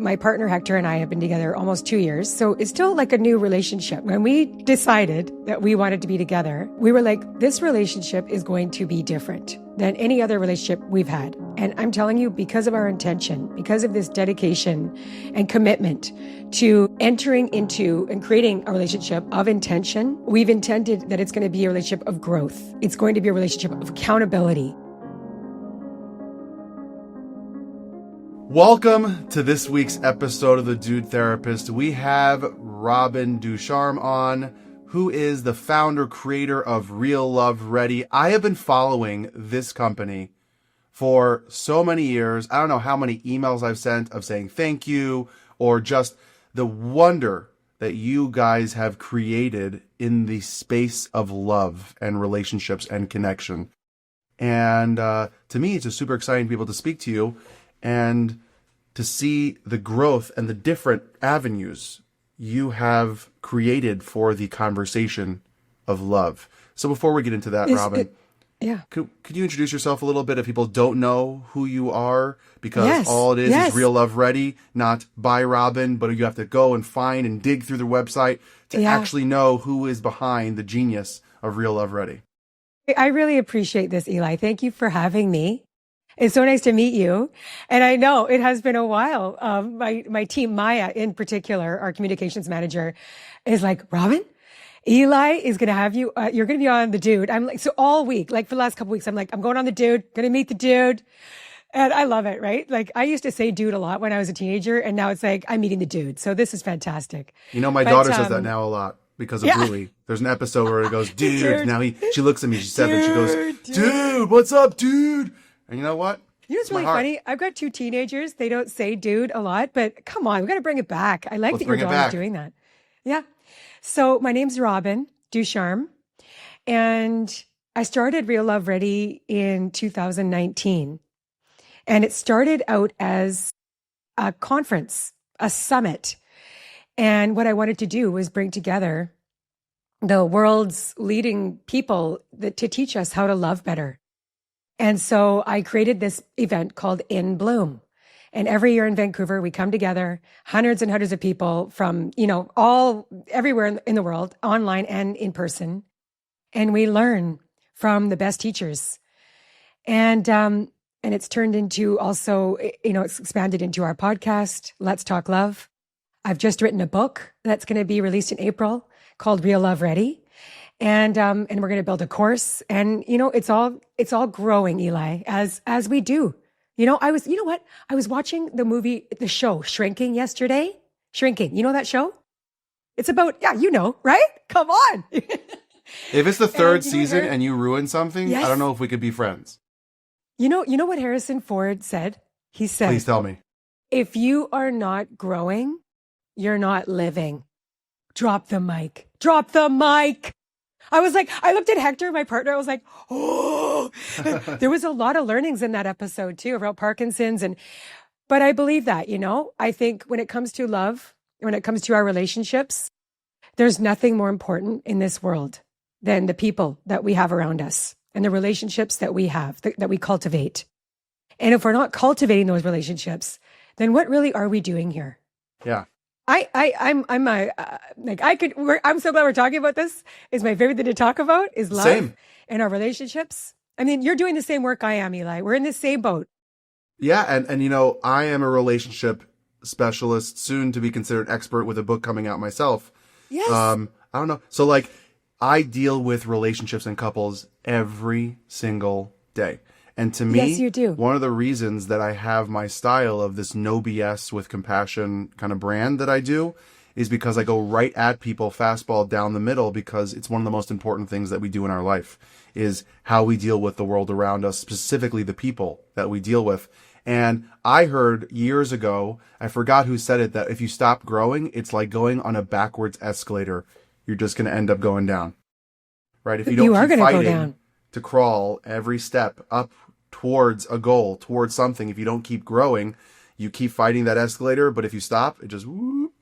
my partner Hector and I have been together almost 2 years, so it's still like a new relationship. When we decided that we wanted to be together, we were like, this relationship is going to be different than any other relationship we've had. And I'm telling you, because of our intention, because of this dedication and commitment to entering into and creating a relationship of intention, we've intended that it's going to be a relationship of growth. It's going to be a relationship of accountability. Welcome to this week's episode of The Dude Therapist. We have Robin Ducharme on, who is the founder, creator of Real Love Ready. I have been following this company for so many years. I don't know how many emails I've sent of saying thank you, or just the wonder that you guys have created in the space of love and relationships and connection. And to me, it's just super exciting to be able to speak to you and to see the growth and the different avenues you have created for the conversation of love. So before we get into that, Robin, could you introduce yourself a little bit if people don't know who you are? Because all it is Real Love Ready, not by Robin, but you have to go and find and dig through their website to actually know who is behind the genius of Real Love Ready. I really appreciate this, Eli. Thank you for having me. It's so nice to meet you. And I know it has been a while. My team, Maya in particular, our communications manager, is like, Robin, Eli is going to have you, you're going to be on The Dude. I'm like, so all week, like for the last couple of weeks, I'm like, I'm going on The Dude, going to meet The Dude. And I love it, right? Like I used to say dude a lot when I was a teenager, and now it's like, I'm meeting The Dude. So this is fantastic. You know, my daughter says that now a lot because of Bluey. There's an episode where it goes, dude. Now she looks at me, she's 7, she goes, dude, what's up, dude? And you know what? You know what's really funny? I've got 2 teenagers. They don't say dude a lot, but come on, we got to bring it back. I like that your daughter's doing that. Yeah. So my name's Robin Ducharme, and I started Real Love Ready in 2019. And it started out as a conference, a summit. And what I wanted to do was bring together the world's leading people to teach us how to love better. And so I created this event called In Bloom. And every year in Vancouver, we come together, hundreds and hundreds of people from, everywhere in the world, online and in person. And we learn from the best teachers. And it's turned into also, it's expanded into our podcast, Let's Talk Love. I've just written a book that's going to be released in April called Real Love Ready. And we're going to build a course, and it's all growing, Eli, as we do. I was watching the show Shrinking yesterday. Shrinking, you know that show? It's about right? Come on. If it's the third season and you ruin something, I don't know if we could be friends. You know what Harrison Ford said? He said, please tell me. If you are not growing, you're not living. Drop the mic. Drop the mic. I was like, I looked at Hector, my partner. I was like, oh, there was a lot of learnings in that episode too about Parkinson's. But I believe that, I think when it comes to love, when it comes to our relationships, there's nothing more important in this world than the people that we have around us and the relationships that we have, that we cultivate. And if we're not cultivating those relationships, then what really are we doing here? Yeah. I'm so glad we're talking about this. Is my favorite thing to talk about is love and our relationships. I mean, you're doing the same work I am, Eli. We're in the same boat. Yeah. And I am a relationship specialist, soon to be considered expert with a book coming out myself. Yes. I don't know. So I deal with relationships and couples every single day. And to me, yes, you do. One of the reasons that I have my style of this no BS with compassion kind of brand that I do is because I go right at people, fastball down the middle, because it's one of the most important things that we do in our life is how we deal with the world around us, specifically the people that we deal with. And I heard years ago, I forgot who said it, that if you stop growing, it's like going on a backwards escalator. You're just going to end up going down, right? If you don't keep fighting to crawl every step up towards a goal, towards something, if you don't keep growing, you keep fighting that escalator. But if you stop, it just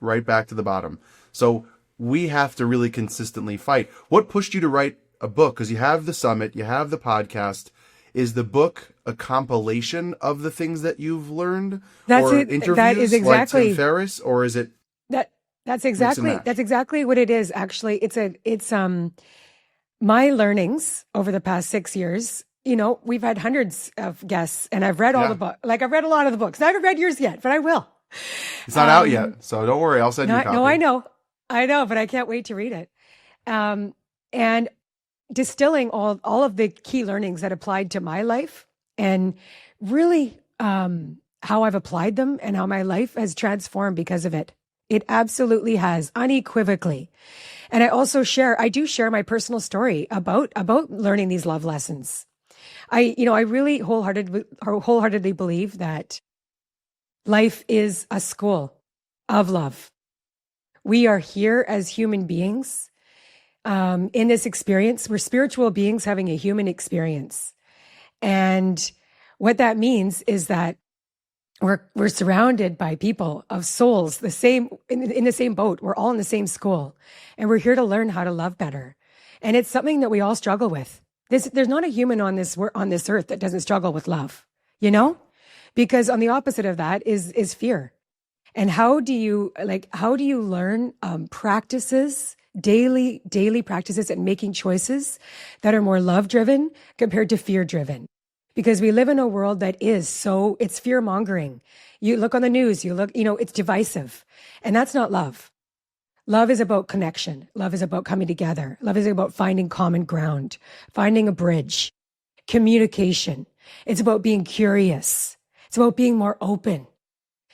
right back to the bottom. So we have to really consistently fight. What pushed you to write a book? Because you have the summit, you have the podcast. Is the book a compilation of the things that you've learned? That's or it. interviews That is exactly like Tim Ferriss, or is it that's exactly what it is. Actually, it's my learnings over the past 6 years. We've had hundreds of guests, and I've read all the books. Like, I've read a lot of the books. I haven't read yours yet, but I will. It's not out yet, so don't worry. I'll send you a copy. No, I know, but I can't wait to read it. And distilling all of the key learnings that applied to my life, and really how I've applied them, and how my life has transformed because of it. It absolutely has, unequivocally. And I do share my personal story about learning these love lessons. I really wholeheartedly believe that life is a school of love. We are here as human beings in this experience. We're spiritual beings having a human experience. And what that means is that we're surrounded by people of souls, in the same boat. We're all in the same school, and we're here to learn how to love better. And it's something that we all struggle with. There's not a human on this earth that doesn't struggle with love, because on the opposite of that is fear. And how do you learn practices, daily practices, and making choices that are more love driven compared to fear driven? Because we live in a world that it's fear mongering. You look on the news, it's divisive, and that's not love. Love is about connection. Love is about coming together. Love is about finding common ground, finding a bridge, communication. It's about being curious. It's about being more open.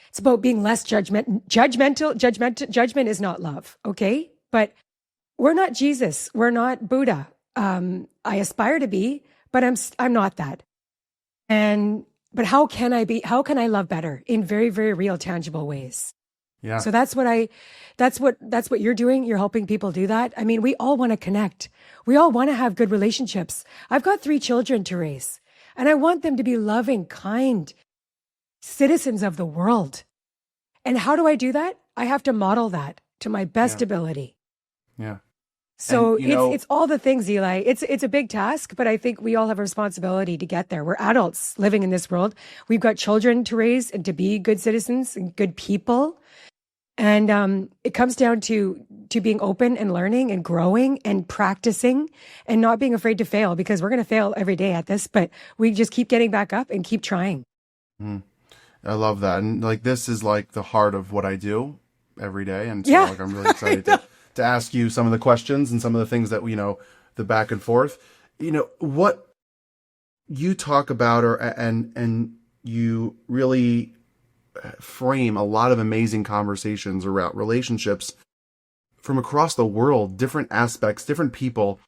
It's about being less judgmental. Judgment is not love. Okay. But we're not Jesus. We're not Buddha. I aspire to be, but I'm not that. But how can I love better in very, very real, tangible ways? Yeah. So that's what you're doing. You're helping people do that. I mean, we all want to connect. We all want to have good relationships. I've got 3 children to raise, and I want them to be loving, kind citizens of the world. And how do I do that? I have to model that to my best ability. Yeah. So it's all the things, Eli. It's a big task, but I think we all have a responsibility to get there. We're adults living in this world. We've got children to raise and to be good citizens and good people. And it comes down to being open and learning and growing and practicing and not being afraid to fail, because we're going to fail every day at this, but we just keep getting back up and keep trying. I love that. And this is the heart of what I do every day. And so I'm really excited to ask you some of the questions and some of the things that the back and forth, what you talk about, and you really frame a lot of amazing conversations around relationships from across the world, different aspects, different people.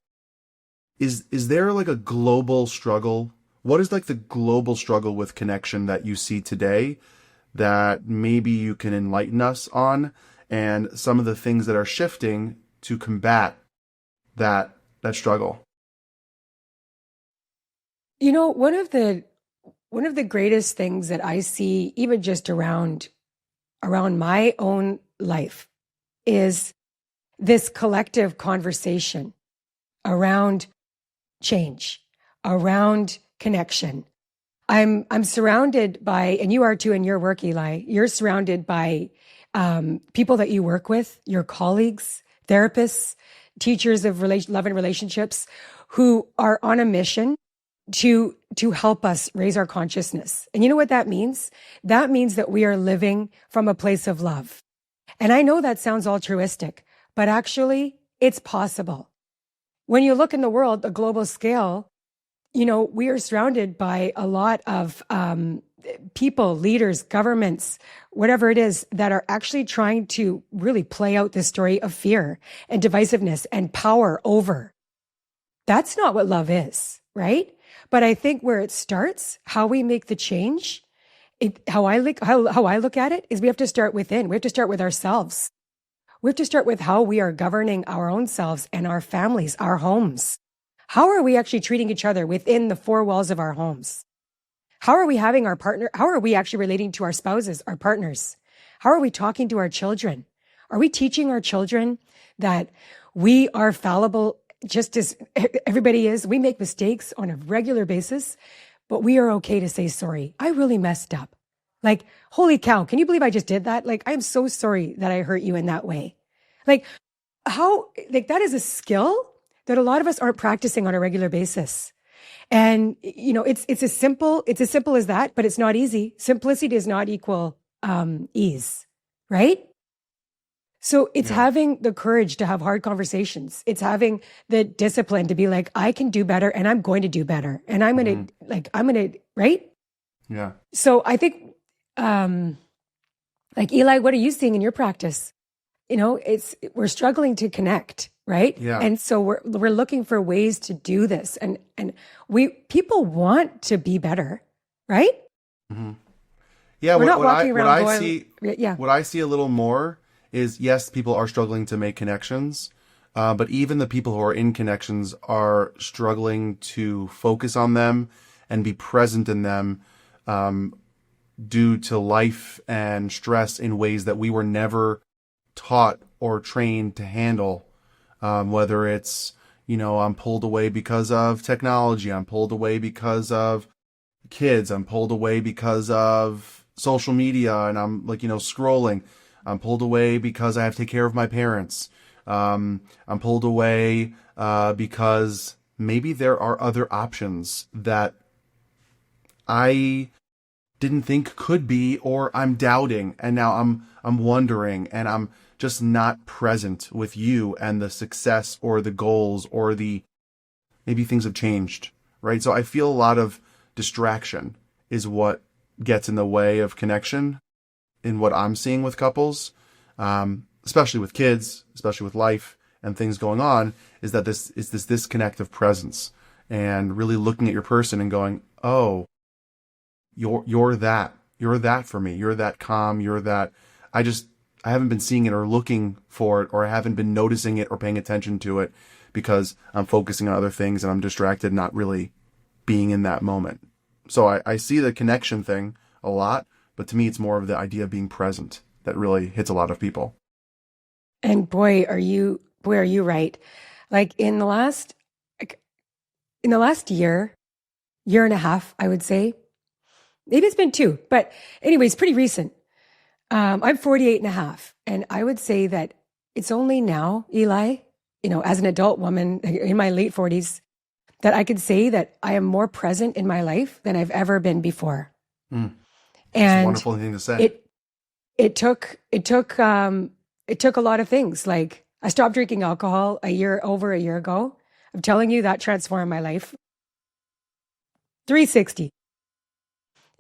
Is there a global struggle? What is the global struggle with connection that you see today that maybe you can enlighten us on, and some of the things that are shifting to combat that struggle? One of the greatest things that I see, even just around my own life, is this collective conversation around change, around connection. I'm surrounded by, and you are too in your work, Eli, you're surrounded by people that you work with, your colleagues, therapists, teachers of love and relationships, who are on a mission to help us raise our consciousness. And you know what that means? That means that we are living from a place of love. And I know that sounds altruistic, but actually it's possible. When you look in the world, a global scale, we are surrounded by a lot of people, leaders, governments, whatever it is, that are actually trying to really play out this story of fear and divisiveness and power over. That's not what love is, right? But I think where it starts, how we make the change, how I look at it, is we have to start within. We have to start with ourselves. We have to start with how we are governing our own selves and our families, our homes. How are we actually treating each other within the 4 walls of our homes? How are we having our partner? How are we actually relating to our spouses, our partners? How are we talking to our children? Are we teaching our children that we are fallible just as everybody is, we make mistakes on a regular basis, but we are okay to say sorry. I really messed up. Like, holy cow, can you believe I just did that? Like, I'm so sorry that I hurt you in that way. Like, that is a skill that a lot of us aren't practicing on a regular basis. And, it's as simple as that, but it's not easy. Simplicity does not equal ease, right? So it's having the courage to have hard conversations. It's having the discipline to be like, I can do better and I'm going to do better. And right? Yeah. So I think, Eli, what are you seeing in your practice? We're struggling to connect, right? Yeah. And so we're looking for ways to do this. And people want to be better, right? Mm-hmm. Yeah. We're not walking around going, what I see a little more is, yes, people are struggling to make connections, but even the people who are in connections are struggling to focus on them and be present in them due to life and stress in ways that we were never taught or trained to handle. Whether it's, I'm pulled away because of technology, I'm pulled away because of kids, I'm pulled away because of social media, and I'm scrolling. I'm pulled away because I have to take care of my parents. I'm pulled away because maybe there are other options that I didn't think could be, or I'm doubting, and now I'm wondering, and I'm just not present with you and the success or the goals or maybe things have changed, right? So I feel a lot of distraction is what gets in the way of connection in what I'm seeing with couples, especially with kids, especially with life and things going on, is that this disconnect of presence and really looking at your person and going, oh, you're that for me. You're that calm. You're that. I haven't been seeing it or looking for it, or I haven't been noticing it or paying attention to it because I'm focusing on other things and I'm distracted, not really being in that moment. So I see the connection thing a lot, but to me, it's more of the idea of being present that really hits a lot of people. And boy, are you right. Like in the last year and a half, I would say, maybe it's been 2, but anyways, pretty recent. I'm 48 and a half. And I would say that it's only now, Eli, as an adult woman in my late 40s, that I could say that I am more present in my life than I've ever been before. Mm. And it's a wonderful thing to say. It took a lot of things. Like I stopped drinking alcohol over a year ago. I'm telling you, that transformed my life. 360.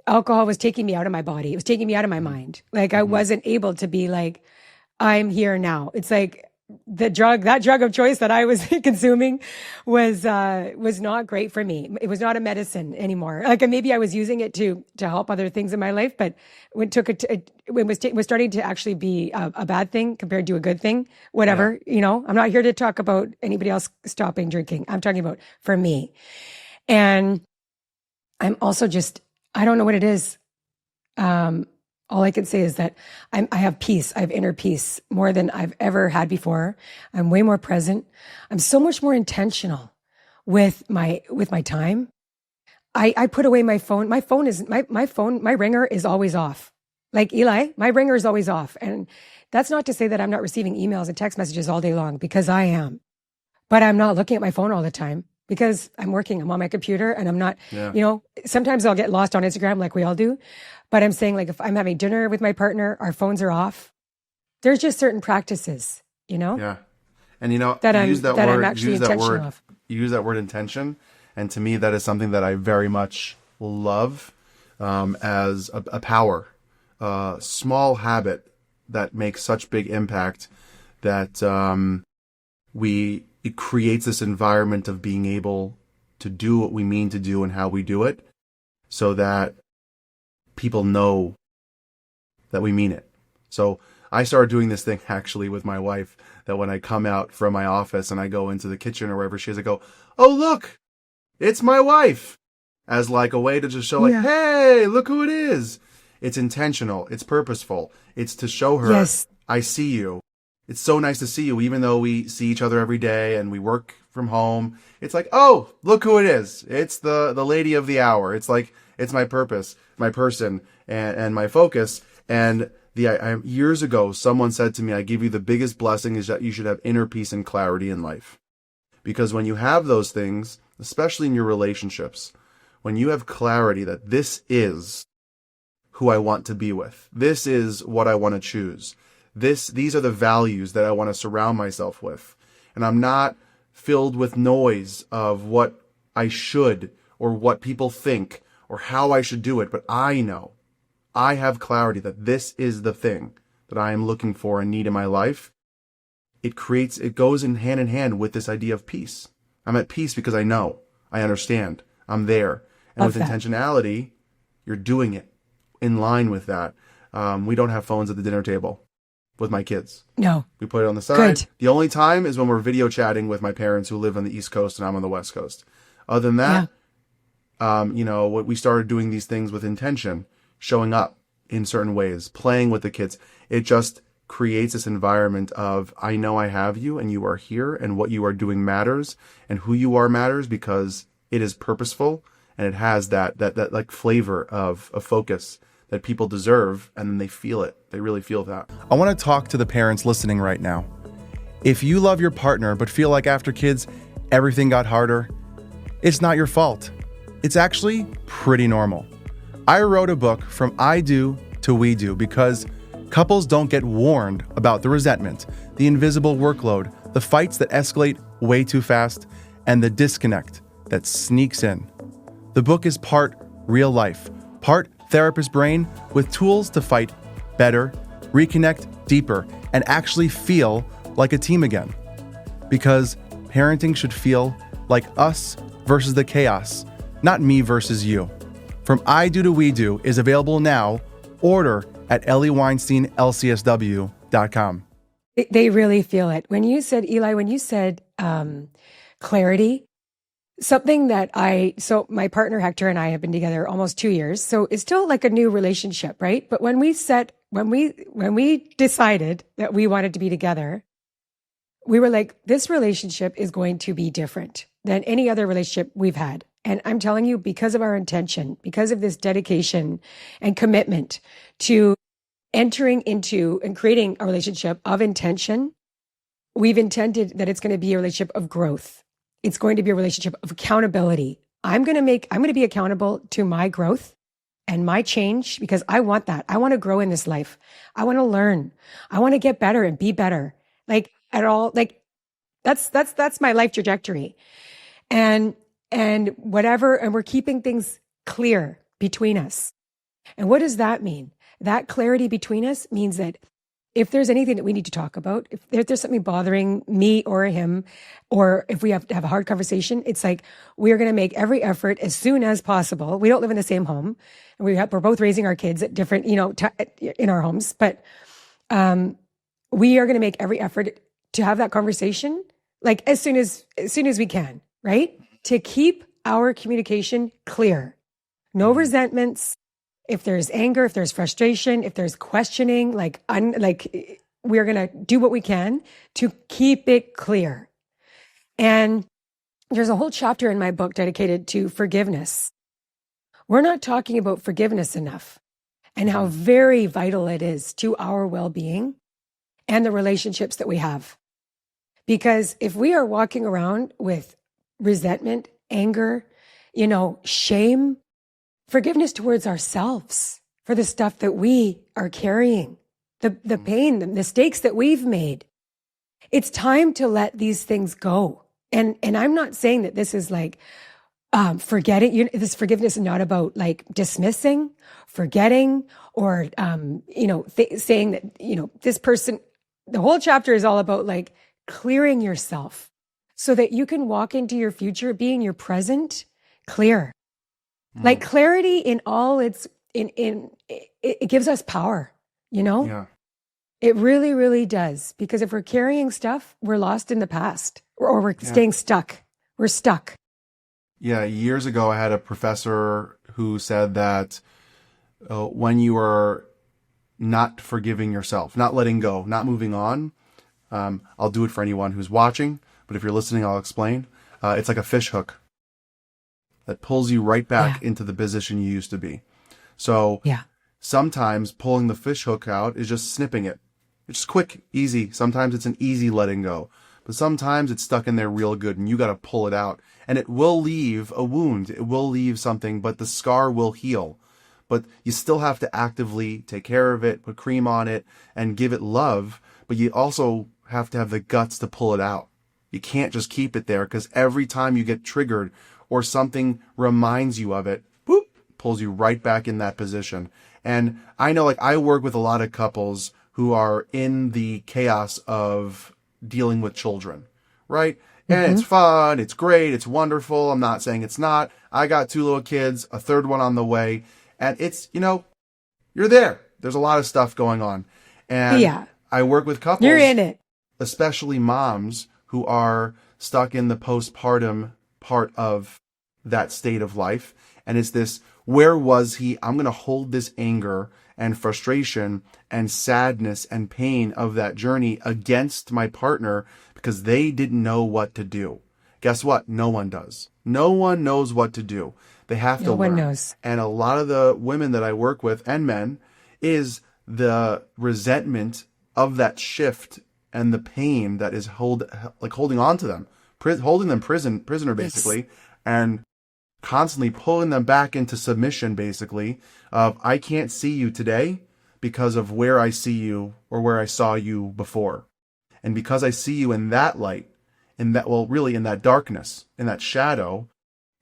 Alcohol was taking me out of my body. It was taking me out of my mind. Like I wasn't able to be like, I'm here now. It's like that drug of choice that I was consuming was not great for me. It was not a medicine anymore. Like maybe I was using it to help other things in my life, but it was starting to actually be a bad thing compared to a good thing. Whatever, I'm not here to talk about anybody else stopping drinking. I'm talking about for me. And I'm also I don't know what it is. All I can say is that I have peace. I have inner peace more than I've ever had before. I'm way more present. I'm so much more intentional with my time. I put away my phone. My ringer is always off. Like Eli, my ringer is always off. And that's not to say that I'm not receiving emails and text messages all day long, because I am. But I'm not looking at my phone all the time because I'm working. I'm on my computer and I'm not, sometimes I'll get lost on Instagram like we all do. But I'm saying, like, if I'm having dinner with my partner, our phones are off. There's just certain practices, Yeah. And that I'm actually intentional of. You use that word intention. And to me, that is something that I very much love as a power, small habit that makes such big impact that it creates this environment of being able to do what we mean to do and how we do it, so that people know that we mean it. So I started doing this thing actually with my wife, that when I come out from my office and I go into the kitchen or wherever she is, I go, oh, look, it's my wife, as like a way to just show hey, look who it is. It's intentional. It's purposeful. It's to show her, I see you. It's so nice to see you, even though we see each other every day and we work from home. It's like, oh, look who it is. It's the lady of the hour. It's like, it's my purpose, my person, and my focus. And years ago, someone said to me, I give you the biggest blessing is that you should have inner peace and clarity in life. Because when you have those things, especially in your relationships, when you have clarity that this is who I want to be with, this is what I want to choose, these are the values that I want to surround myself with, and I'm not filled with noise of what I should or what people think or how I should do it, but I know, I have clarity that this is the thing that I am looking for and need in my life. It goes in hand with this idea of peace. I'm at peace because I know, I understand, I'm there. And with intentionality, you're doing it in line with that. We don't have phones at the dinner table with my kids. No. We put it on the side. Good. The only time is when we're video chatting with my parents who live on the East Coast and I'm on the West Coast. Other than that, we started doing these things with intention, showing up in certain ways, playing with the kids. It just creates this environment of, I know I have you and you are here and what you are doing matters and who you are matters because it is purposeful. And it has that like flavor of a focus that people deserve, and then they feel it. They really feel that. I want to talk to the parents listening right now. If you love your partner but feel like after kids, everything got harder, it's not your fault. It's actually pretty normal. I wrote a book from I do to we do because couples don't get warned about the resentment, the invisible workload, the fights that escalate way too fast, and the disconnect that sneaks in. The book is part real life, part therapist brain with tools to fight better, reconnect deeper, and actually feel like a team again. Because parenting should feel like us versus the chaos, not me versus you. From I Do to We Do is available now. Order at eliweinsteinlcsw.com. They really feel it. When you said, Eli, clarity, something that so my partner Hector and I have been together almost 2 years. So it's still like a new relationship, right? But when we decided that we wanted to be together, we were like, this relationship is going to be different than any other relationship we've had. And I'm telling you, because of our intention, because of this dedication and commitment to entering into and creating a relationship of intention, we've intended that it's going to be a relationship of growth. It's going to be a relationship of accountability. I'm going to be accountable to my growth and my change because I want that. I want to grow in this life. I want to learn. I want to get better and be better. That's my life trajectory. And we're keeping things clear between us. And what does that mean? That clarity between us means that if there's anything that we need to talk about, if there's something bothering me or him, or if we have to have a hard conversation, it's like we're going to make every effort as soon as possible. We don't live in the same home, and we're both raising our kids at different, in our homes, but we are going to make every effort to have that conversation, like as soon as we can, right? To keep our communication clear, no resentments. If there's anger, if there's frustration, if there's questioning, we're going to do what we can to keep it clear. And there's a whole chapter in my book dedicated to forgiveness. We're not talking about forgiveness enough and how very vital it is to our well-being and the relationships that we have. Because if we are walking around with resentment, anger, shame, forgiveness towards ourselves for the stuff that we are carrying, the pain, the mistakes that we've made. It's time to let these things go. And I'm not saying that this is like forgetting. This forgiveness is not about like dismissing, forgetting, or saying that this person. The whole chapter is all about like clearing yourself so that you can walk into your future being your present clear. Like clarity in all its it gives us power, Yeah. It really, really does. Because if we're carrying stuff, we're lost in the past or we're staying stuck. We're stuck. Yeah. Years ago, I had a professor who said that when you are not forgiving yourself, not letting go, not moving on, I'll do it for anyone who's watching, but if you're listening, I'll explain. It's like a fish hook that pulls you right back into the position you used to be. So sometimes pulling the fish hook out is just snipping it. It's just quick, easy. Sometimes it's an easy letting go, but sometimes it's stuck in there real good and you got to pull it out, and it will leave a wound. It will leave something, but the scar will heal. But you still have to actively take care of it, put cream on it, and give it love. But you also have to have the guts to pull it out. You can't just keep it there, because every time you get triggered or something reminds you of it, boop, pulls you right back in that position. And I know, like, I work with a lot of couples who are in the chaos of dealing with children, right? And it's fun, it's great, it's wonderful. I'm not saying it's not. I got 2 little kids, a 3rd one on the way. And it's, you're there. There's a lot of stuff going on. And I work with couples. You're in it. Especially moms who are stuck in the postpartum part of that state of life. And it's this, where was he? I'm going to hold this anger and frustration and sadness and pain of that journey against my partner because they didn't know what to do. Guess what? No one does. No one knows what to do. They have to learn. No one knows. And a lot of the women that I work with, and men, is the resentment of that shift and the pain that is holding on to them, holding them prisoner basically, and constantly pulling them back into submission basically of, I can't see you today because of where I see you or where I saw you before. And because I see you in that light, in that darkness, in that shadow,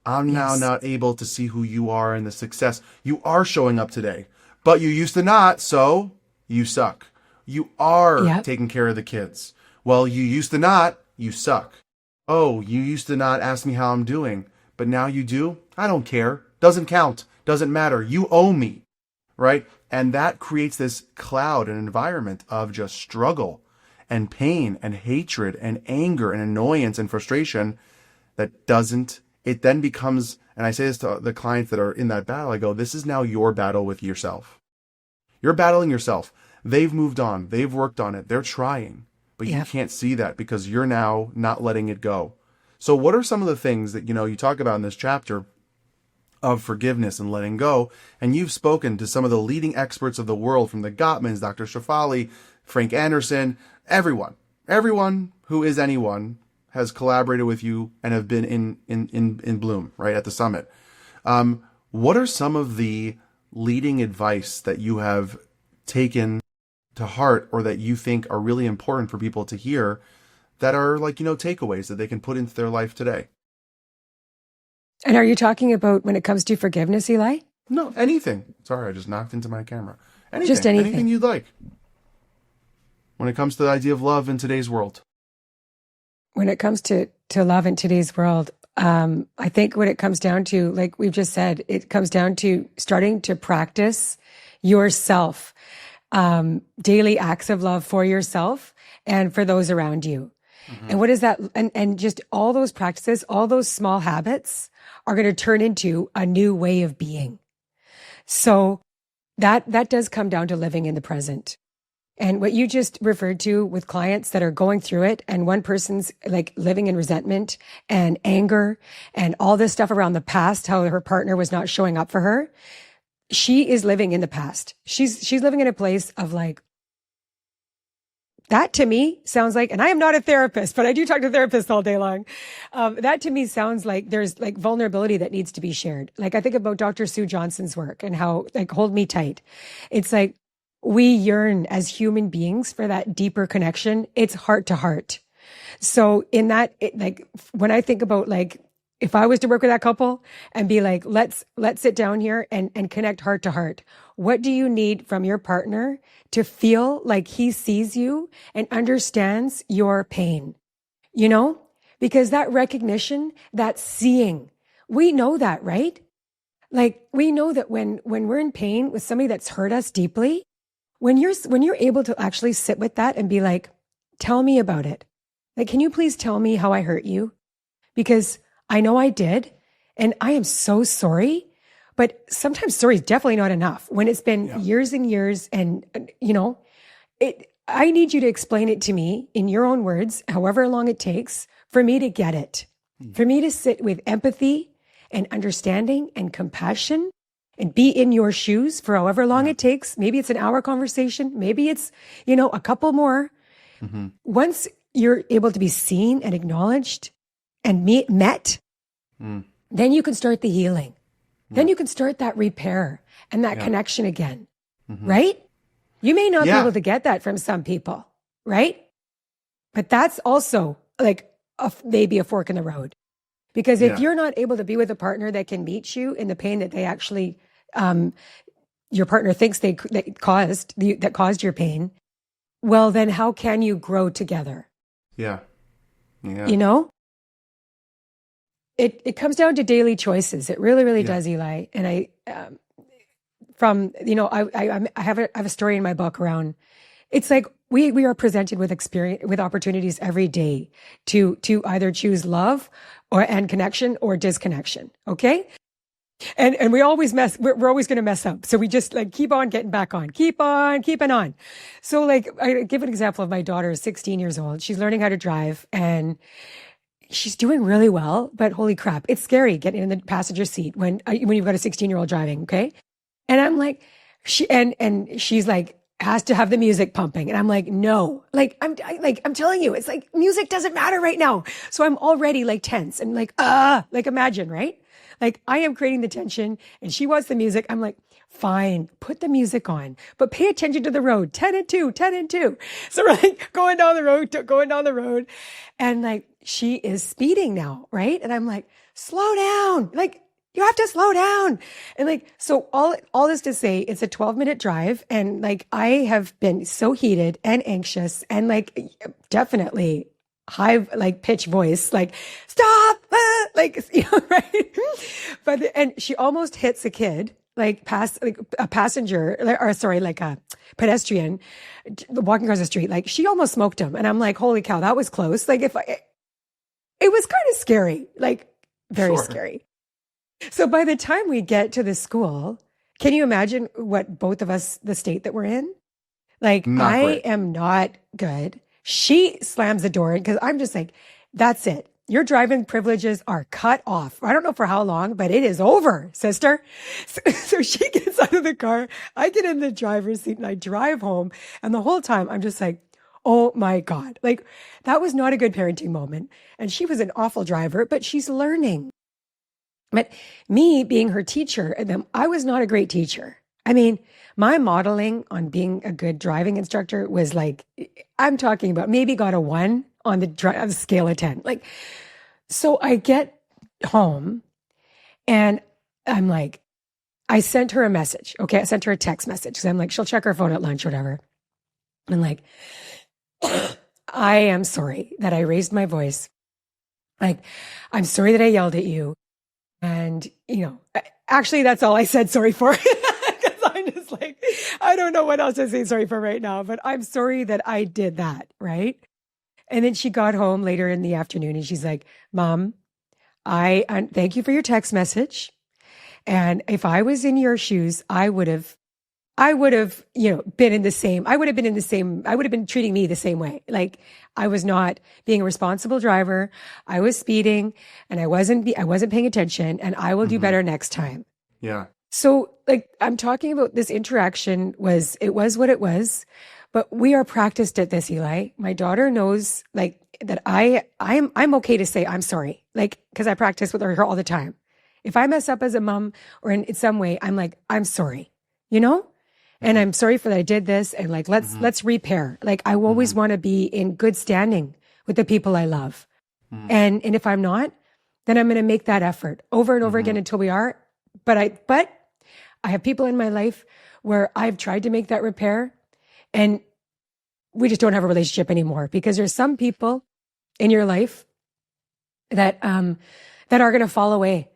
I'm now not able to see who you are and the success. You are showing up today, but you used to not, so you suck. You are taking care of the kids. Well, you used to not, you suck. Oh, you used to not ask me how I'm doing, but now you do? I don't care. Doesn't count. Doesn't matter. You owe me, right? And that creates this cloud, an environment of just struggle and pain and hatred and anger and annoyance and frustration that doesn't. It then becomes, and I say this to the clients that are in that battle, I go, this is now your battle with yourself. You're battling yourself. They've moved on. They've worked on it. They're trying, but you can't see that because you're now not letting it go. So what are some of the things that, you talk about in this chapter of forgiveness and letting go? And you've spoken to some of the leading experts of the world, from the Gottmans, Dr. Shefali, Frank Anderson, everyone who is anyone has collaborated with you and have been in Bloom, right, at the summit. What are some of the leading advice that you have taken to heart or that you think are really important for people to hear that are takeaways that they can put into their life today? And are you talking about when it comes to forgiveness, Eli? No, anything. Sorry, I just knocked into my camera. Anything, just anything. Anything you'd like. When it comes to the idea of love in today's world. When it comes to love in today's world, I think what it comes down to, like we've just said, it comes down to starting to practice yourself, daily acts of love for yourself and for those around you. Mm-hmm. And what is that? And just all those practices, all those small habits are going to turn into a new way of being. So that does come down to living in the present. And what you just referred to with clients that are going through it, and one person's like living in resentment and anger and all this stuff around the past, how her partner was not showing up for her. She is living in the past. She's living in a place of like, that to me sounds like, and I am not a therapist, but I do talk to therapists all day long. That to me sounds like there's like vulnerability that needs to be shared. Like I think about Dr. Sue Johnson's work and how, like, hold me tight. It's like, we yearn as human beings for that deeper connection. It's heart to heart. So in that, like, when I think about, like, if I was to work with that couple and be like, let's sit down here and connect heart to heart. What do you need from your partner to feel like he sees you and understands your pain? Because that recognition, that seeing, we know that, right? Like, we know that when we're in pain with somebody that's hurt us deeply, when you're able to actually sit with that and be like, tell me about it. Like, can you please tell me how I hurt you? Because I know I did, and I am so sorry. But sometimes sorry is definitely not enough when it's been years and years, and I need you to explain it to me in your own words, however long it takes for me to get it, for me to sit with empathy and understanding and compassion and be in your shoes for however long it takes. Maybe it's an hour conversation. Maybe it's, a couple more. Once you're able to be seen and acknowledged and met, then you can start the healing. Then you can start that repair and that connection again, right? You may not be able to get that from some people, right? But that's also like maybe a fork in the road. Because if you're not able to be with a partner that can meet you in the pain that they actually, your partner thinks that caused your pain, well, then how can you grow together? Yeah. It comes down to daily choices. It really, really does, Eli. And I have a story in my book around, it's like we are presented with opportunities every day to either choose love and connection or disconnection. Okay. And we always we're always going to mess up. So we just like keep on getting back on, keeping on. So like, I give an example of my daughter, 16 years old. She's learning how to drive and she's doing really well, but holy crap, it's scary getting in the passenger seat when you've got a 16-year-old driving. Okay. And I'm like, she's like, has to have the music pumping. And I'm like, no, I'm telling you, it's like music doesn't matter right now. So I'm already like tense and like imagine, right? Like I am creating the tension and she wants the music. I'm like, fine, put the music on, but pay attention to the road. 10 and 2. So we're like going down the road and like, she is speeding now. Right. And I'm like, slow down. Like, you have to slow down. And like, so all this to say, it's a 12-minute drive. And like, I have been so heated and anxious and like, definitely high, like pitch voice, like stop, right. And she almost hits a kid, like a passenger, like a pedestrian walking across the street. Like she almost smoked him. And I'm like, holy cow, that was close. Like it was kind of scary, like very scary. So by the time we get to the school, can you imagine what both of us, the state that we're in? Like, I am not good. She slams the door because I'm just like, that's it. Your driving privileges are cut off. I don't know for how long, but it is over, sister. So she gets out of the car. I get in the driver's seat and I drive home. And the whole time I'm just like, oh my God. Like that was not a good parenting moment. And she was an awful driver, but she's learning. But me being her teacher, I was not a great teacher. I mean, my modeling on being a good driving instructor was like, I'm talking about maybe got a 1 on the scale of 10. Like, so I get home and I'm like, I sent her a message. Okay. I sent her a text message. Cause I'm like, she'll check her phone at lunch or whatever. I'm like, I am sorry that I raised my voice. Like, I'm sorry that I yelled at you. And, actually that's all I said sorry for. Because I'm just like, I don't know what else to say sorry for right now, but I'm sorry that I did that. Right. And then she got home later in the afternoon and she's like, Mom, I thank you for your text message. And if I was in your shoes, I would have, been in the same, I would have been treating me the same way. Like I was not being a responsible driver. I was speeding and I wasn't paying attention and I will do better next time. Yeah. So like I'm talking about this interaction was what it was, but we are practiced at this, Eli. My daughter knows like that I'm okay to say I'm sorry. Like, cause I practice with her all the time. If I mess up as a mom or in some way, I'm like, I'm sorry, and I'm sorry for that I did this. And like, let's repair. Like I always want to be in good standing with the people I love. And if I'm not, then I'm going to make that effort over and over again until we are. But I have people in my life where I've tried to make that repair and we just don't have a relationship anymore because there's some people in your life that are going to fall away.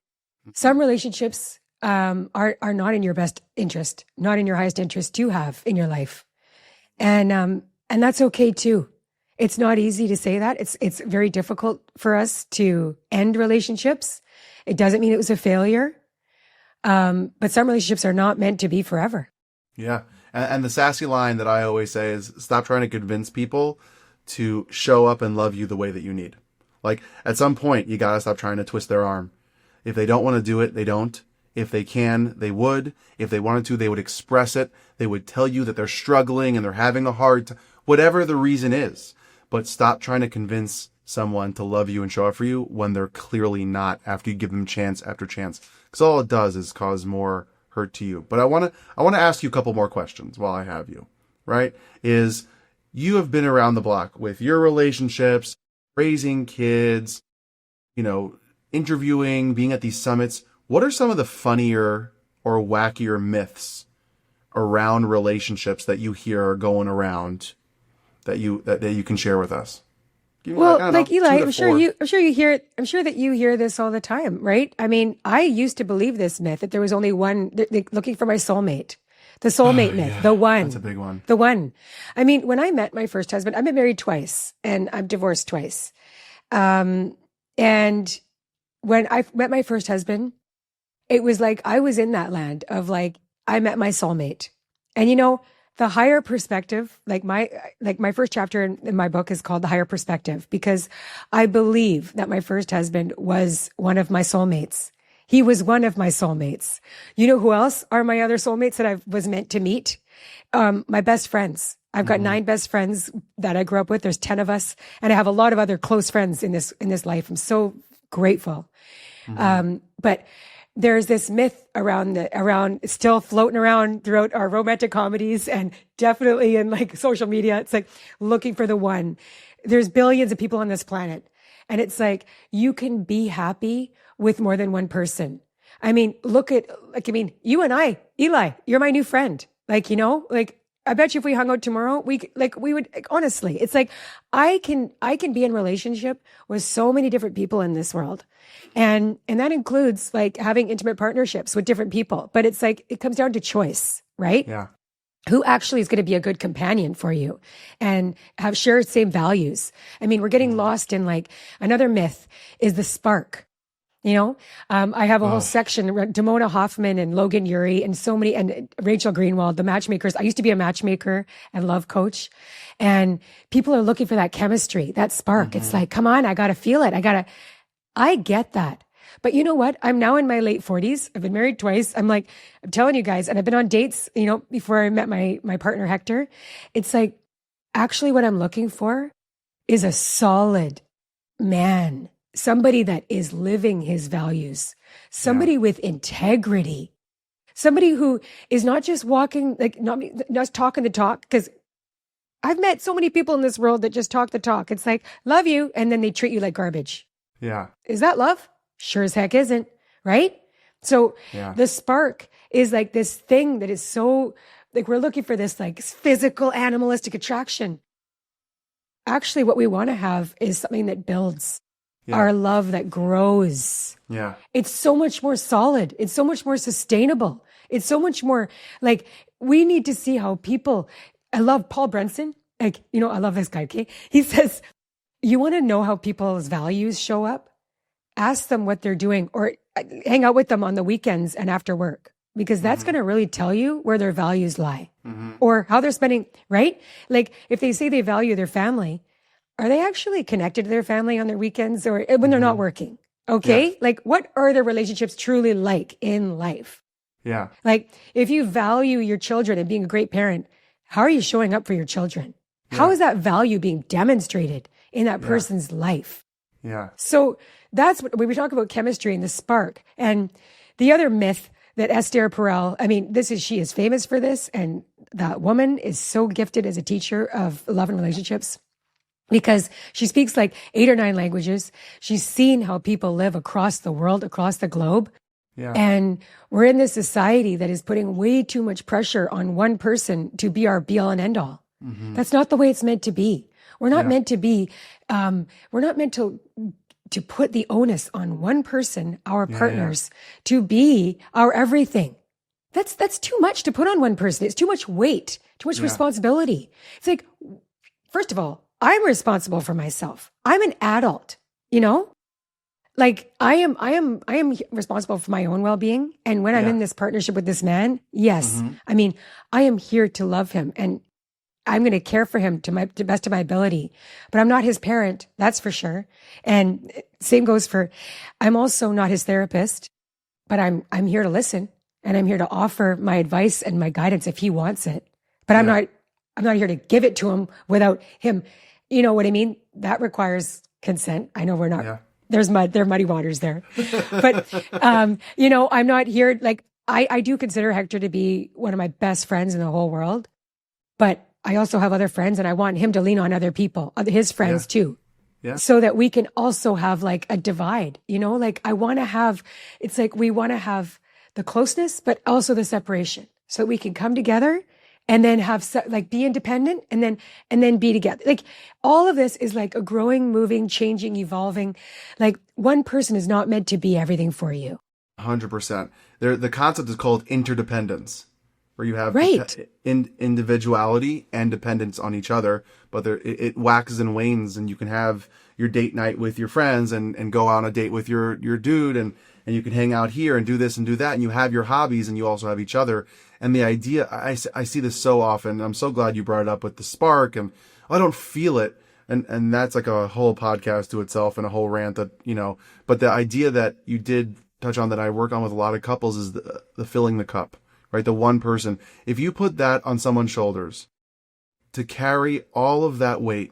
Some relationships are not in your best interest, not in your highest interest to have in your life. And that's okay too. It's not easy to say that. It's very difficult for us to end relationships. It doesn't mean it was a failure. But some relationships are not meant to be forever. Yeah. And the sassy line that I always say is, stop trying to convince people to show up and love you the way that you need. Like, at some point, you gotta stop trying to twist their arm. If they don't want to do it, they don't. If they can, they would. If they wanted to, they would express it. They would tell you that they're struggling and they're having a hard time, whatever the reason is. But stop trying to convince someone to love you and show up for you when they're clearly not, after you give them chance after chance. Because all it does is cause more hurt to you. But I want to ask you a couple more questions while I have you, right? Is, you have been around the block with your relationships, raising kids, interviewing, being at these summits. What are some of the funnier or wackier myths around relationships that you hear are going around that you can share with us? Well, like Eli, I'm sure you hear it. I'm sure that you hear this all the time, right? I mean, I used to believe this myth that there was only one, looking for my soulmate. The soulmate myth, the one. That's a big one. The one. I mean, when I met my first husband, I've been married twice and I'm divorced twice. And when I met my first husband, it was like I was in that land of like, I met my soulmate. And the higher perspective, like my first chapter in my book is called The Higher Perspective, because I believe that my first husband was one of my soulmates. He was one of my soulmates. You know who else are my other soulmates that I was meant to meet? My best friends. I've got 9 best friends that I grew up with. There's 10 of us. And I have a lot of other close friends in this life. I'm so grateful. But there's this myth around still floating around throughout our romantic comedies and definitely in like social media. It's like looking for the one. There's billions of people on this planet. And it's like, you can be happy with more than one person. I mean, you and I, Eli, you're my new friend. Like, I bet you if we hung out tomorrow, we would, honestly, it's like, I can be in relationship with so many different people in this world. And that includes like having intimate partnerships with different people. But it's like, it comes down to choice, right? Yeah. Who actually is going to be a good companion for you and share same values. I mean, we're getting lost in like, another myth is the spark. I have a whole section, Damona Hoffman and Logan Ury and so many, and Rachel Greenwald, the matchmakers. I used to be a matchmaker and love coach, and people are looking for that chemistry, that spark. It's like, come on, I got to feel it. I get that. But you know what? I'm now in my late 40s. I've been married twice. I'm telling you guys, and I've been on dates, before I met my partner, Hector. It's like, actually what I'm looking for is a solid man. Somebody that is living his values, somebody with integrity, somebody who is not just walking, like not talking the talk. Because I've met so many people in this world that just talk the talk. It's like, love you. And then they treat you like garbage. Yeah. Is that love? Sure as heck isn't. Right? So the spark is like this thing that is so like, we're looking for this like physical animalistic attraction. Actually, what we want to have is something that builds. Our love that grows. Yeah. It's so much more solid. It's so much more sustainable. It's so much more like, we need to see how people, I love Paul Brunson. Like, I love this guy. Okay. He says, you want to know how people's values show up? Ask them what they're doing or hang out with them on the weekends and after work, because that's going to really tell you where their values lie or how they're spending, right? Like if they say they value their family, are they actually connected to their family on their weekends or when they're not working? Okay. Yeah. Like what are their relationships truly like in life? Yeah. Like if you value your children and being a great parent, how are you showing up for your children? Yeah. How is that value being demonstrated in that person's life? Yeah. So that's what we talk about, chemistry and the spark. And the other myth that Esther Perel, she is famous for this. And that woman is so gifted as a teacher of love and relationships, because she speaks like 8 or 9 languages. She's seen how people live across the world, across the globe. Yeah. And we're in this society that is putting way too much pressure on one person to be our be all and end all. That's not the way it's meant to be. We're not meant to be, we're not meant to put the onus on one person, our partners, to be our everything. That's too much to put on one person. It's too much weight, too much responsibility. It's like, first of all, I'm responsible for myself. I'm an adult, like I am responsible for my own well-being. And when I'm in this partnership with this man, yes, I mean, I am here to love him and I'm going to care for him to the best of my ability, but I'm not his parent. That's for sure. And same goes for, I'm also not his therapist, but I'm here to listen and I'm here to offer my advice and my guidance if he wants it. But I'm not here to give it to him without him. You know what I mean? That requires consent. I know we're not. Yeah. There are muddy waters there. But, you know, I'm not here. Like, I do consider Hector to be one of my best friends in the whole world. But I also have other friends and I want him to lean on other people, his friends too. Yeah. So that we can also have like a divide, you know, like I want to have, it's like we want to have the closeness, but also the separation so that we can come together and then have like be independent and then be together. Like all of this is like a growing, moving, changing, evolving. Like one person is not meant to be everything for you. 100%. The concept is called interdependence, where you have individuality and dependence on each other, but it waxes and wanes, and you can have your date night with your friends and go on a date with your dude, and you can hang out here and do this and do that, and you have your hobbies and you also have each other. And the idea, I see this so often. I'm so glad you brought it up with the spark, and I don't feel it. And that's like a whole podcast to itself and a whole rant that, you know, but the idea that you did touch on that I work on with a lot of couples is the filling the cup, right? The one person, if you put that on someone's shoulders to carry all of that weight,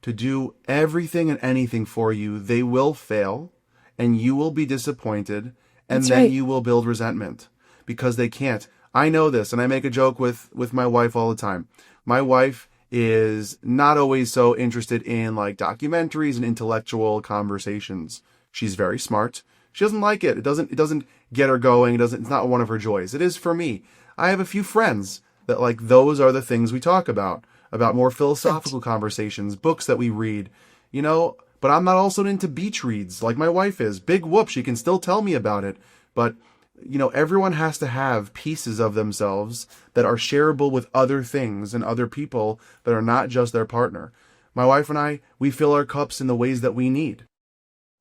to do everything and anything for you, they will fail and you will be disappointed. And then you will build resentment because they can't. I know this, and I make a joke with my wife all the time. My wife is not always so interested in like documentaries and intellectual conversations. She's very smart. She doesn't like it. It doesn't get her going. It's not one of her joys. It is for me. I have a few friends that like those are the things we talk about more philosophical conversations, books that we read, you know, but I'm not also into beach reads like my wife is. Big whoop. She can still tell me about it. But you know, everyone has to have pieces of themselves that are shareable with other things and other people that are not just their partner. My wife and I, we fill our cups in the ways that we need,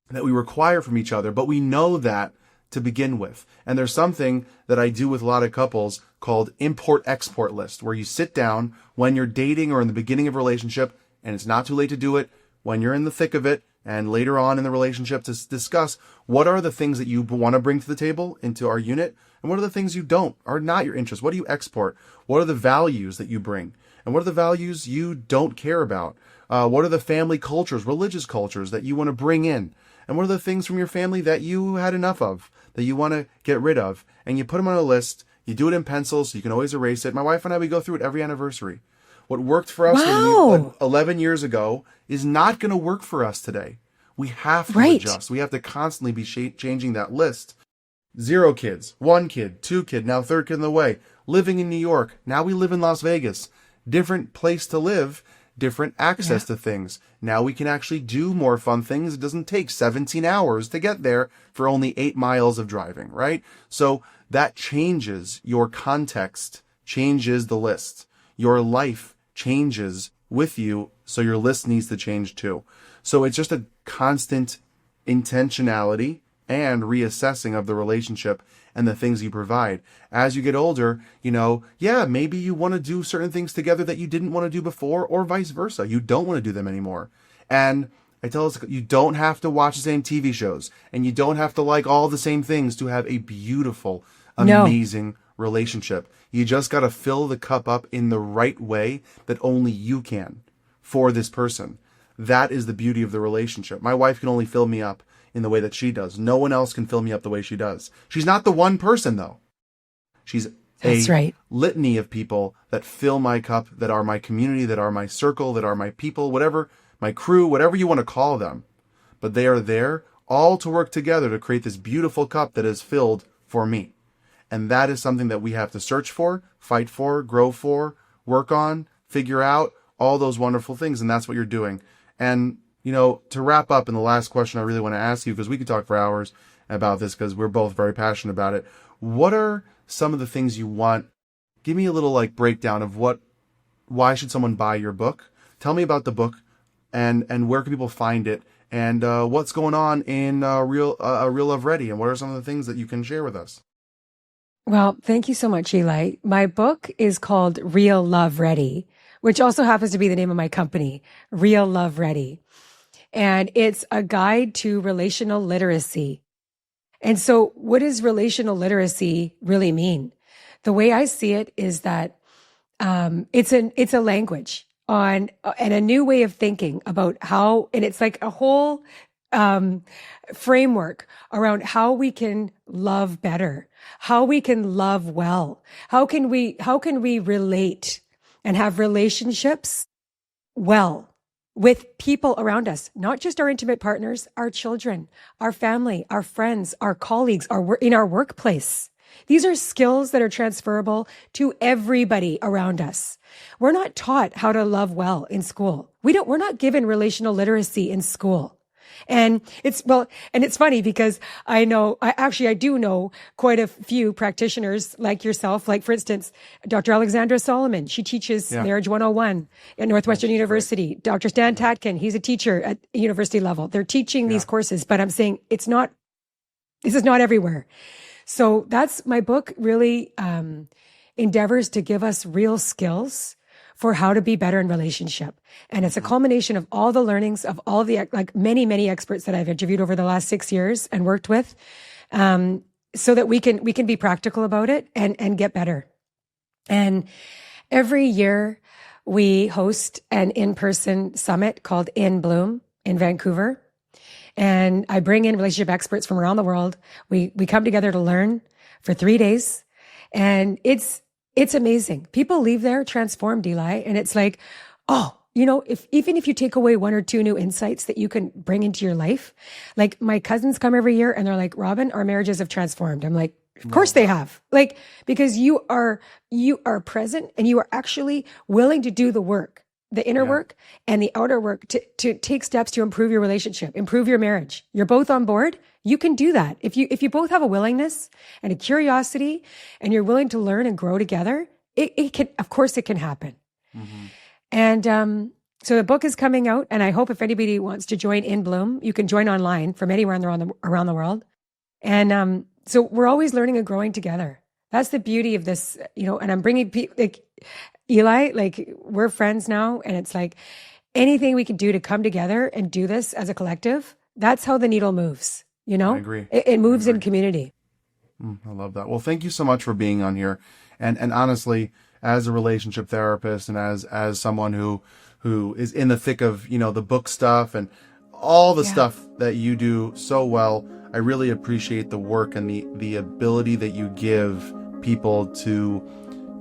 that we require from each other, but we know that to begin with. And there's something that I do with a lot of couples called import-export list, where you sit down when you're dating or in the beginning of a relationship, and it's not too late to do it when you're in the thick of it, and later on in the relationship to discuss what are the things that you want to bring to the table into our unit, and what are the things you don't, are not your interest. What do you export? What are the values that you bring? And what are the values you don't care about? What are the family cultures, religious cultures that you want to bring in? And what are the things from your family that you had enough of, that you want to get rid of? And you put them on a list. You do it in pencil so you can always erase it. My wife and I, we go through it every anniversary. What worked for us 11 years ago is not going to work for us today. We have to adjust. We have to constantly be changing that list. 0 kids, 1 kid, 2 kid, now 3rd kid in the way. Living in New York. Now we live in Las Vegas. Different place to live, different access to things. Now we can actually do more fun things. It doesn't take 17 hours to get there for only 8 miles of driving, right? So that changes your context, changes the list. Your life changes with you, so your list needs to change too. So it's just a constant intentionality and reassessing of the relationship and the things you provide. As you get older, you know, maybe you want to do certain things together that you didn't want to do before, or vice versa. You don't want to do them anymore. And I tell us, you don't have to watch the same TV shows, and you don't have to like all the same things to have a beautiful, amazing relationship. You just got to fill the cup up in the right way that only you can for this person. That is the beauty of the relationship. My wife can only fill me up in the way that she does. No one else can fill me up the way she does. She's not the one person, though. She's a litany of people that fill my cup, that are my community, that are my circle, that are my people, whatever, my crew, whatever you want to call them. But they are there all to work together to create this beautiful cup that is filled for me. And that is something that we have to search for, fight for, grow for, work on, figure out, all those wonderful things. And that's what you're doing. And, you know, to wrap up, and the last question I really want to ask you, because we could talk for hours about this because we're both very passionate about it. What are some of the things you want? Give me a little like breakdown of why should someone buy your book? Tell me about the book and where can people find it? and what's going on in Real Love Ready, and what are some of the things that you can share with us? Well, thank you so much, Eli. My book is called Real Love Ready, which also happens to be the name of my company, Real Love Ready. And it's a guide to relational literacy. And so what does relational literacy really mean? The way I see it is that it's a language on and a new way of thinking about how, and it's like a whole framework around how we can love better, how we can love well, how can we relate and have relationships well with people around us, not just our intimate partners, our children, our family, our friends, our colleagues, in our workplace. These are skills that are transferable to everybody around us. We're not taught how to love well in school. We're not given relational literacy in school. And it's funny because I do know quite a few practitioners like yourself. Like, for instance, Dr. Alexandra Solomon, she teaches Marriage 101 at Northwestern University. Right. Dr. Stan Tatkin, he's a teacher at university level. They're teaching these courses, but I'm saying this is not everywhere. So that's my book really endeavors to give us real skills for how to be better in relationship. And it's a culmination of all the learnings of all the, like many, many experts that I've interviewed over the last 6 years and worked with, so that we can be practical about it and get better. And every year we host an in-person summit called In Bloom in Vancouver. And I bring in relationship experts from around the world. We come together to learn for 3 days. And it's amazing. People leave there transformed, Eli. And it's like, even if you take away 1 or 2 new insights that you can bring into your life, like my cousins come every year and they're like, Robin, our marriages have transformed. I'm like, of course they have. Like, because you are present and you are actually willing to do the work, the inner work and the outer work to take steps to improve your relationship, improve your marriage. You're both on board. You can do that. If you both have a willingness and a curiosity and you're willing to learn and grow together, it can, of course it can happen. Mm-hmm. And, so the book is coming out, and I hope if anybody wants to join In Bloom, you can join online from anywhere around the world. And, so we're always learning and growing together. That's the beauty of this, and I'm bringing people like Eli, like we're friends now. And it's like anything we can do to come together and do this as a collective, that's how the needle moves. I agree. It moves in community. I love that. Well, thank you so much for being on here. And honestly, as a relationship therapist and as someone who is in the thick of, the book stuff and all the stuff that you do so well, I really appreciate the work and the ability that you give people to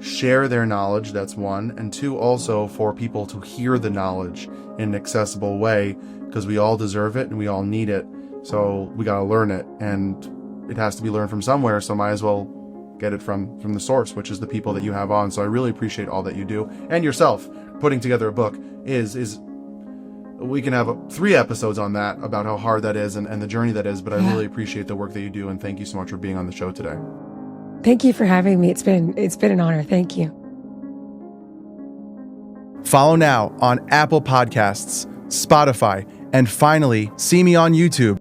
share their knowledge. That's one. And two, also for people to hear the knowledge in an accessible way, because we all deserve it and we all need it. So we got to learn it, and it has to be learned from somewhere. So might as well get it from the source, which is the people that you have on. So I really appreciate all that you do, and yourself putting together a book is we can have 3 episodes on that about how hard that is and the journey that is. But I really appreciate the work that you do, and thank you so much for being on the show today. Thank you for having me. It's been an honor. Thank you. Follow now on Apple Podcasts, Spotify, and finally, see me on YouTube.